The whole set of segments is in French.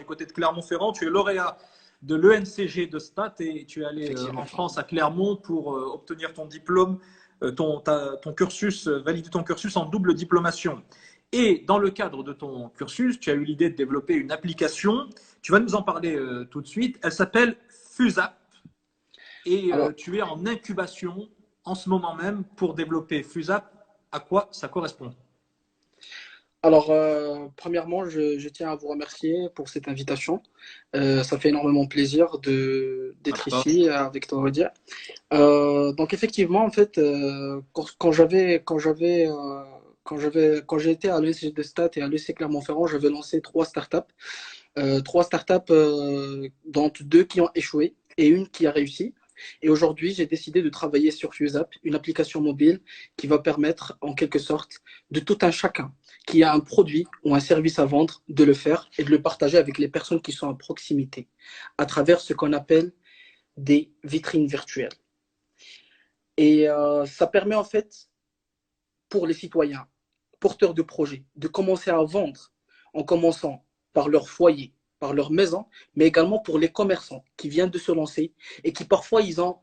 côté de Clermont-Ferrand. Tu es lauréat de l'ENCG de Stat et tu es allé en France à Clermont pour obtenir ton diplôme, ton cursus, valider ton cursus en double diplomation. Et dans le cadre de ton cursus, tu as eu l'idée de développer une application. Tu vas nous en parler tout de suite. Elle s'appelle FUSAP et Alors, tu es en incubation en ce moment même pour développer FUSAP. À quoi ça correspond? Premièrement, je tiens à vous remercier pour cette invitation. Ça fait énormément plaisir d'être Alors, ici avec toi, Audia. Donc effectivement, en fait, quand j'ai été à l'ESG de Stat et à l'ESC Clermont-Ferrand, j'avais lancé trois startups dont deux qui ont échoué et une qui a réussi. Et aujourd'hui, j'ai décidé de travailler sur FuseApp, une application mobile qui va permettre, en quelque sorte, de tout un chacun qui a un produit ou un service à vendre, de le faire et de le partager avec les personnes qui sont à proximité, à travers ce qu'on appelle des vitrines virtuelles. Et ça permet en fait pour les citoyens porteurs de projets de commencer à vendre en commençant par leur foyer, par leur maison, mais également pour les commerçants qui viennent de se lancer et qui parfois ils ont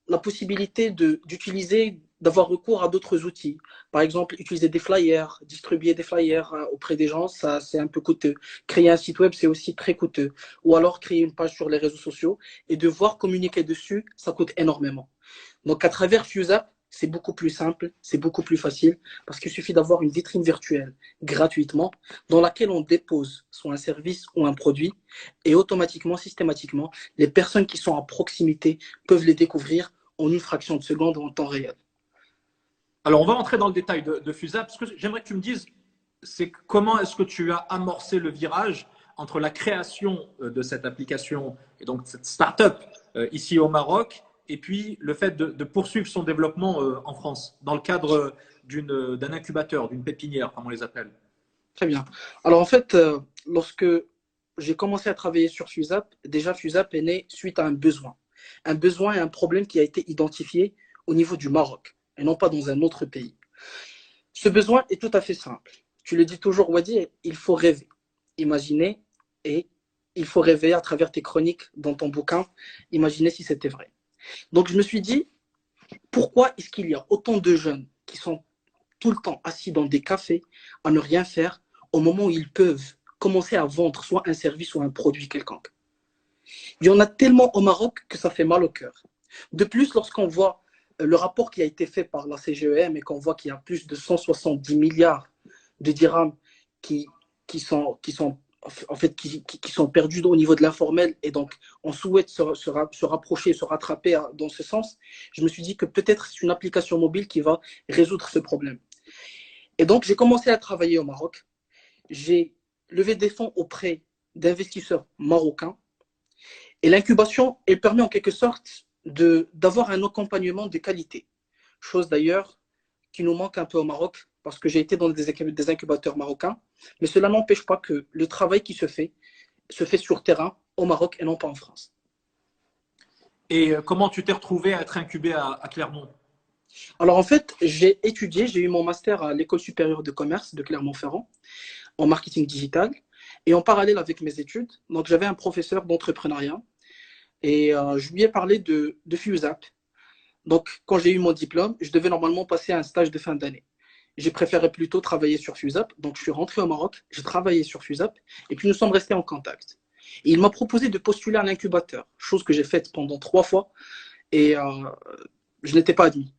la possibilité d'utiliser, d'avoir recours à d'autres outils. Par exemple, utiliser des flyers, distribuer des flyers auprès des gens, ça c'est un peu coûteux. Créer un site web, c'est aussi très coûteux. Ou alors créer une page sur les réseaux sociaux et devoir communiquer dessus, ça coûte énormément. Donc à travers FuseApp, c'est beaucoup plus simple, c'est beaucoup plus facile, parce qu'il suffit d'avoir une vitrine virtuelle gratuitement dans laquelle on dépose soit un service ou un produit, et automatiquement, systématiquement, les personnes qui sont à proximité peuvent les découvrir en une fraction de seconde en temps réel. alors, on va entrer dans le détail de FuseApp. Ce que j'aimerais que tu me dises, c'est comment est-ce que tu as amorcé le virage entre la création de cette application et donc cette start-up ici au Maroc et puis le fait de poursuivre son développement en France dans le cadre d'un incubateur, d'une pépinière, comme on les appelle. Très bien. Alors en fait, lorsque j'ai commencé à travailler sur FuseApp, déjà FuseApp est né suite à un besoin. Un besoin et un problème qui a été identifié au niveau du Maroc et non pas dans un autre pays. Ce besoin est tout à fait simple. Tu le dis toujours, Wadi, il faut rêver, imaginer et il faut rêver à travers tes chroniques dans ton bouquin, imaginer si c'était vrai. Donc je me suis dit, pourquoi est-ce qu'il y a autant de jeunes qui sont tout le temps assis dans des cafés à ne rien faire au moment où ils peuvent commencer à vendre soit un service ou un produit quelconque? Il y en a tellement au Maroc que ça fait mal au cœur. De plus, lorsqu'on voit le rapport qui a été fait par la CGEM et qu'on voit qu'il y a plus de 170 milliards de dirhams qui, qui sont en fait, qui sont perdus au niveau de l'informel et donc on souhaite se rapprocher, se rattraper dans ce sens, je me suis dit que peut-être c'est une application mobile qui va résoudre ce problème. Et donc j'ai commencé à travailler au Maroc. J'ai levé des fonds auprès d'investisseurs marocains et l'incubation, elle permet en quelque sorte d'avoir un accompagnement de qualité. Chose d'ailleurs qui nous manque un peu au Maroc, parce que j'ai été dans des incubateurs marocains, mais cela n'empêche pas que le travail qui se fait sur terrain au Maroc et non pas en France. Et comment tu t'es retrouvé à être incubé à Clermont? Alors en fait, j'ai eu mon master à l'École supérieure de commerce de Clermont-Ferrand en marketing digital. Et en parallèle avec mes études, donc j'avais un professeur d'entrepreneuriat et je lui ai parlé de FuseApp. Donc, quand j'ai eu mon diplôme, je devais normalement passer un stage de fin d'année. J'ai préféré plutôt travailler sur FuseApp. Donc, je suis rentré au Maroc, j'ai travaillé sur FuseApp et puis nous sommes restés en contact. Et il m'a proposé de postuler à l'incubateur, chose que j'ai faite pendant 3 fois et je n'étais pas admis.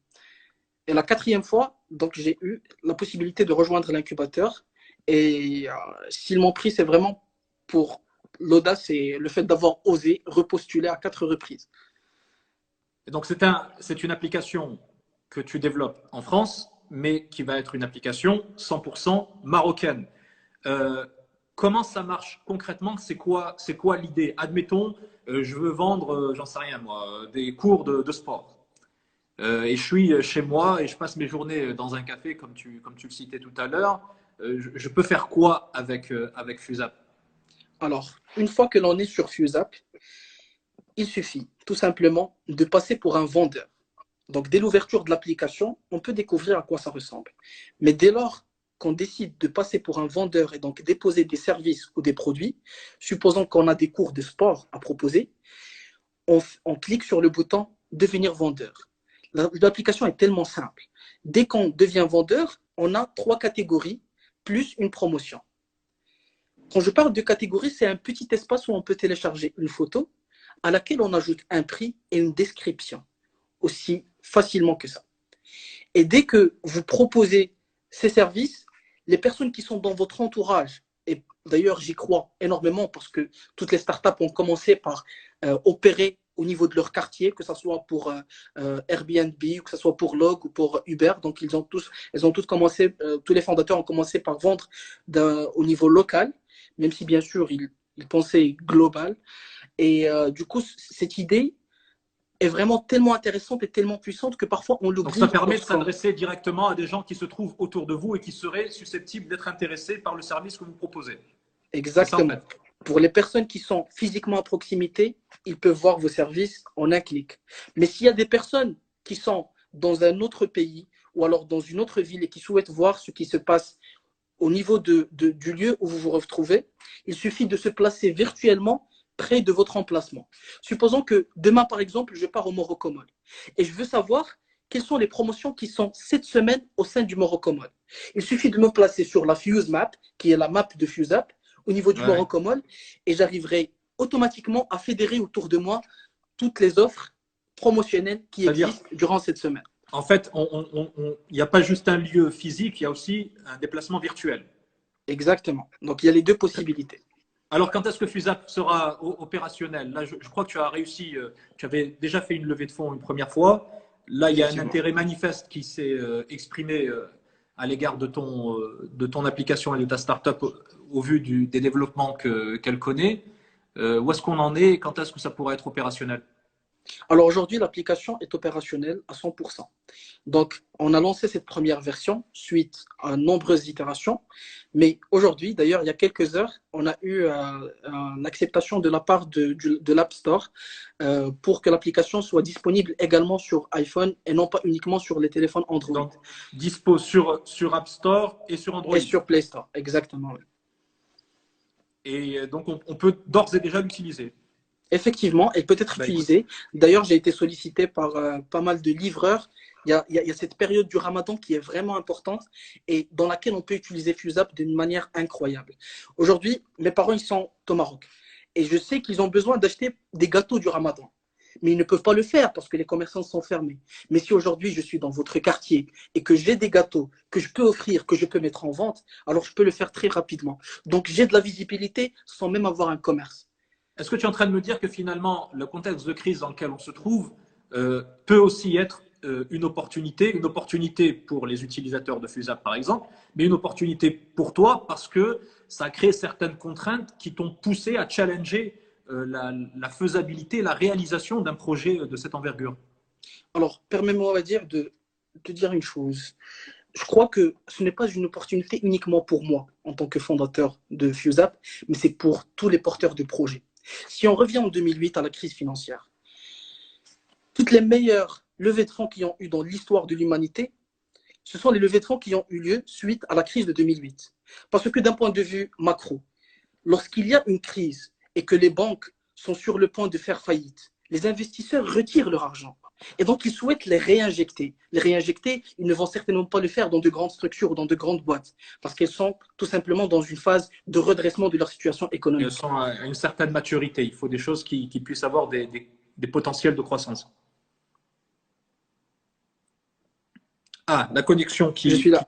Et la quatrième fois, donc j'ai eu la possibilité de rejoindre l'incubateur et s'ils m'ont pris, c'est vraiment pour l'audace et le fait d'avoir osé repostuler à 4 reprises. Et donc, c'est une application que tu développes en France, mais qui va être une application 100% marocaine. Euh, Comment ça marche concrètement? C'est quoi l'idée? Admettons, je veux vendre, j'en sais rien moi, des cours de sport. Et je suis chez moi et je passe mes journées dans un café, comme tu le citais tout à l'heure. Je peux faire quoi avec FuseApp? Alors, une fois que l'on est sur FuseApp, il suffit tout simplement de passer pour un vendeur. Donc, dès l'ouverture de l'application, on peut découvrir à quoi ça ressemble. Mais dès lors qu'on décide de passer pour un vendeur et donc déposer des services ou des produits, supposons qu'on a des cours de sport à proposer, on clique sur le bouton devenir vendeur. L'application est tellement simple. Dès qu'on devient vendeur, on a 3 catégories plus une promotion. Quand je parle de catégorie, c'est un petit espace où on peut télécharger une photo à laquelle on ajoute un prix et une description, aussi facilement que ça. Et dès que vous proposez ces services, les personnes qui sont dans votre entourage, et d'ailleurs j'y crois énormément parce que toutes les startups ont commencé par opérer au niveau de leur quartier, que ce soit pour Airbnb, ou que ce soit pour Log ou pour Uber. Donc ils ont tous commencé, tous les fondateurs ont commencé par vendre au niveau local, même si bien sûr ils pensaient global. Et du coup, cette idée est vraiment tellement intéressante et tellement puissante que parfois on l'oublie. Donc ça permet de s'adresser directement à des gens qui se trouvent autour de vous et qui seraient susceptibles d'être intéressés par le service que vous proposez. Exactement. Ça, en fait. Pour les personnes qui sont physiquement à proximité, ils peuvent voir vos services en un clic. Mais s'il y a des personnes qui sont dans un autre pays ou alors dans une autre ville et qui souhaitent voir ce qui se passe au niveau du lieu où vous vous retrouvez, il suffit de se placer virtuellement près de votre emplacement. Supposons que demain, par exemple, je pars au Morocco Mall et je veux savoir quelles sont les promotions qui sont cette semaine au sein du Morocco Mall. Il suffit de me placer sur la Fuse Map, qui est la map de FuseApp, au niveau du Morocco Mall, et j'arriverai automatiquement à fédérer autour de moi toutes les offres promotionnelles qui existent durant cette semaine. En fait, il n'y a pas juste un lieu physique, il y a aussi un déplacement virtuel. Exactement. Donc, il y a les deux possibilités. Alors, quand est-ce que FuseApp sera opérationnel? Là, je crois que tu as réussi, tu avais déjà fait une levée de fonds une première fois. Là, il y a un intérêt manifeste qui s'est exprimé à l'égard de ton application et de ta startup au vu des développements qu'elle connaît. Où est-ce qu'on en est et quand est-ce que ça pourra être opérationnel? Alors aujourd'hui, l'application est opérationnelle à 100%. Donc, on a lancé cette première version suite à nombreuses itérations. Mais aujourd'hui, d'ailleurs, il y a quelques heures, on a eu une acceptation de la part de l'App Store pour que l'application soit disponible également sur iPhone et non pas uniquement sur les téléphones Android. Donc, dispo sur App Store et sur Android. Et sur Play Store, exactement. Oui. Et donc, on peut d'ores et déjà l'utiliser. Effectivement, elle peut être utilisée. D'ailleurs, j'ai été sollicité par pas mal de livreurs. Il y a cette période du Ramadan qui est vraiment importante et dans laquelle on peut utiliser FuseApp d'une manière incroyable. Aujourd'hui, mes parents ils sont au Maroc et je sais qu'ils ont besoin d'acheter des gâteaux du Ramadan. Mais ils ne peuvent pas le faire parce que les commerçants sont fermés. Mais si aujourd'hui je suis dans votre quartier et que j'ai des gâteaux que je peux offrir, que je peux mettre en vente, alors je peux le faire très rapidement. Donc j'ai de la visibilité sans même avoir un commerce. Est-ce que tu es en train de me dire que finalement, le contexte de crise dans lequel on se trouve peut aussi être une opportunité pour les utilisateurs de FuseApp par exemple, mais une opportunité pour toi parce que ça crée certaines contraintes qui t'ont poussé à challenger la faisabilité, la réalisation d'un projet de cette envergure? Alors, permets-moi, on va dire, de te dire une chose. Je crois que ce n'est pas une opportunité uniquement pour moi en tant que fondateur de FuseApp, mais c'est pour tous les porteurs de projets. Si on revient en 2008 à la crise financière, toutes les meilleures levées de fonds qui ont eu dans l'histoire de l'humanité, ce sont les levées de fonds qui ont eu lieu suite à la crise de 2008. Parce que d'un point de vue macro, lorsqu'il y a une crise et que les banques sont sur le point de faire faillite, les investisseurs retirent leur argent. Et donc, ils souhaitent les réinjecter. Les réinjecter, ils ne vont certainement pas le faire dans de grandes structures ou dans de grandes boîtes, parce qu'elles sont tout simplement dans une phase de redressement de leur situation économique. Elles sont à une certaine maturité. Il faut des choses qui puissent avoir des potentiels de croissance. Ah, la connexion qui... Je suis là.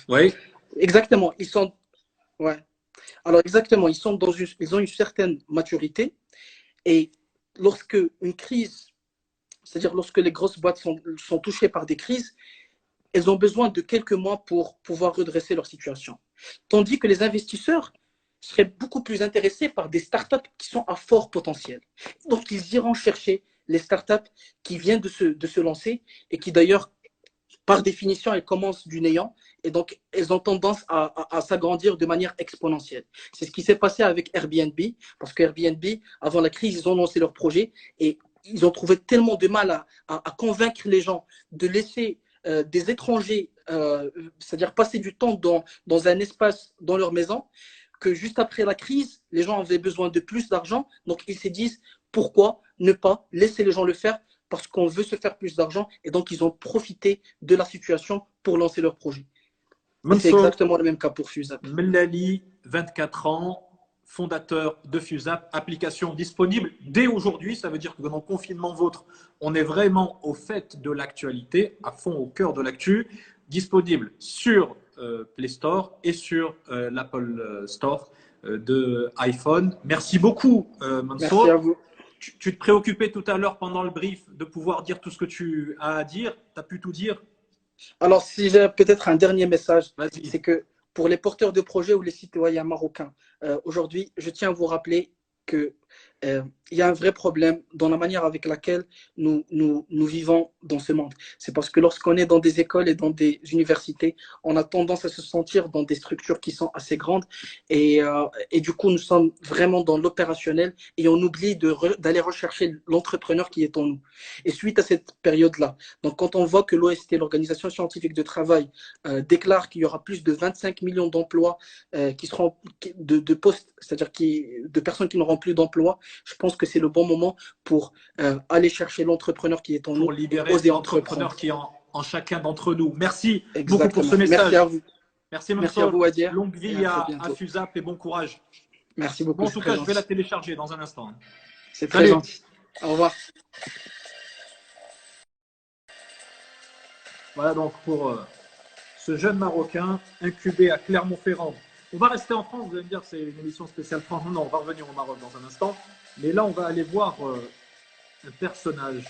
Oui. Exactement. Ils sont... Ouais. Alors, exactement. Ils ont une certaine maturité. Et lorsque une crise... C'est-à-dire lorsque les grosses boîtes sont touchées par des crises, elles ont besoin de quelques mois pour pouvoir redresser leur situation. Tandis que les investisseurs seraient beaucoup plus intéressés par des startups qui sont à fort potentiel. Donc, ils iront chercher les startups qui viennent de se lancer et qui d'ailleurs, par définition, elles commencent du néant et donc elles ont tendance à s'agrandir de manière exponentielle. C'est ce qui s'est passé avec Airbnb parce que Airbnb, avant la crise, ils ont lancé leur projet et ils ont trouvé tellement de mal à convaincre les gens de laisser des étrangers c'est-à-dire passer du temps dans un espace dans leur maison, que juste après la crise, les gens avaient besoin de plus d'argent. Donc, ils se disent, pourquoi ne pas laisser les gens le faire parce qu'on veut se faire plus d'argent. Et donc, ils ont profité de la situation pour lancer leur projet. Et c'est Mansour exactement le même cas pour Fusap. Mellali, 24 ans, fondateur de Fusap, application disponible dès aujourd'hui. Ça veut dire que dans le confinement vôtre, on est vraiment au fait de l'actualité, à fond au cœur de l'actu, disponible sur Play Store et sur l'Apple Store de iPhone. Merci beaucoup, Merci Mansour. à vous. Tu te préoccupais tout à l'heure pendant le brief de pouvoir dire tout ce que tu as à dire. Tu as pu tout dire? Alors, si j'ai peut-être un dernier message, Vas-y. c'est que pour les porteurs de projets ou les citoyens marocains, aujourd'hui, je tiens à vous rappeler que il y a un vrai problème dans la manière avec laquelle nous vivons dans ce monde. C'est parce que lorsqu'on est dans des écoles et dans des universités, on a tendance à se sentir dans des structures qui sont assez grandes et du coup, nous sommes vraiment dans l'opérationnel et on oublie d'aller rechercher l'entrepreneur qui est en nous. Et suite à cette période-là, donc quand on voit que l'OST, l'Organisation scientifique de travail, déclare qu'il y aura plus de 25 millions d'emplois qui seront de postes, c'est-à-dire de personnes qui n'auront plus d'emploi, je pense que c'est le bon moment pour aller chercher l'entrepreneur qui est en nous Pour et libérer oser l'entrepreneur entreprendre. qui est en chacun d'entre nous. Merci beaucoup pour ce Exactement. Merci à message. vous. Merci Merci à Mansour. vous, Adir, Longue et vie à très à bientôt. Fusap et bon courage. Merci Bon, beaucoup, en c'est tout très cas, je vais la gentil. télécharger dans un instant. C'est très Salut. gentil. Au revoir. Voilà donc pour ce jeune Marocain incubé à Clermont-Ferrand. On va rester en France, vous allez me dire, c'est une émission spéciale France. Non, on va revenir au Maroc dans un instant. Mais là, on va aller voir un personnage